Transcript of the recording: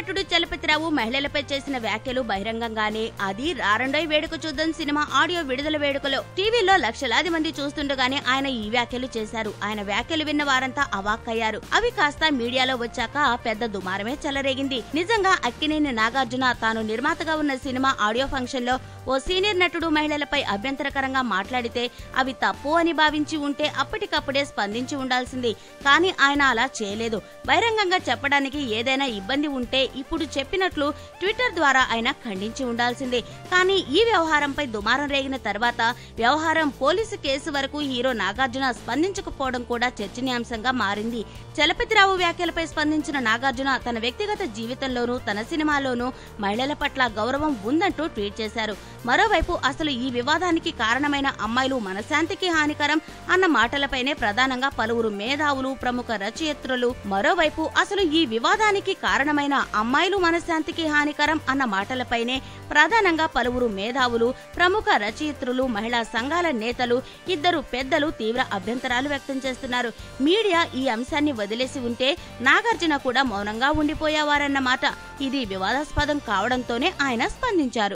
నటుడు చలపతిరావు మహిళలపై చేసిన వ్యాఖ్యలు బహిరంగంగానే. అది రారండోయ్ వేడుక చూద్దాం సినిమా ఆడియో విడుదల వేడుకలో టీవీలో లక్షలాది మంది చూస్తుండగానే ఆయన ఈ వ్యాఖ్యలు చేశారు. ఆయన వ్యాఖ్యలు విన్న వారంతా అవాక్కయ్యారు. అవి కాస్త మీడియాలో వచ్చాక పెద్ద దుమారమే చెలరేగింది. నిజంగా అక్కినేని నాగార్జున తాను నిర్మాతగా ఉన్న సినిమా ఆడియో ఫంక్షన్ లో ఓ సీనియర్ నటుడు మహిళలపై అభ్యంతరకరంగా మాట్లాడితే అవి తప్పు అని భావించి ఉంటే అప్పటికప్పుడే స్పందించి ఉండాల్సింది. కానీ ఆయన అలా చేయలేదు. బహిరంగంగా చెప్పడానికి ఏదైనా ఇబ్బంది ఉంటే ఇప్పుడు చెప్పినట్లు ట్విట్టర్ ద్వారా ఆయన ఖండించి ఉండాల్సిందే. కానీ ఈ వ్యవహారంపై దుమారం రేగిన తర్వాత వ్యవహారం పోలీసు కేసు వరకు హీరో నాగార్జున స్పందించకపోవడం కూడా చర్చనీయాంశంగా మారింది. చలపతిరావు వ్యాఖ్యలపై స్పందించిన నాగార్జున తన వ్యక్తిగత జీవితంలోనూ తన సినిమాలోనూ మహిళల పట్ల గౌరవం ఉందంటూ ట్వీట్ చేశారు. మరోవైపు అసలు ఈ వివాదానికి కారణమైన అమ్మాయిలు మనశాంతికి హానికరం అన్న మాటలపైనే ప్రధానంగా పలువురు మేధావులు, ప్రముఖ రచయిత్రులు మరోవైపు అసలు ఈ వివాదానికి కారణమైన అమ్మాయిలు మనశాంతికి హానికరం అన్న మాటలపైనే ప్రధానంగా పలువురు మేధావులు, ప్రముఖ రచయిత్రులు, మహిళా సంఘాల నేతలు, ఇద్దరు పెద్దలు తీవ్ర అభ్యంతరాలు వ్యక్తం చేస్తున్నారు. మీడియా ఈ అంశాన్ని వదిలేసి ఉంటే నాగార్జున కూడా మౌనంగా ఉండిపోయేవారన్నమాట. ఇది వివాదాస్పదం కావడంతోనే ఆయన స్పందించారు.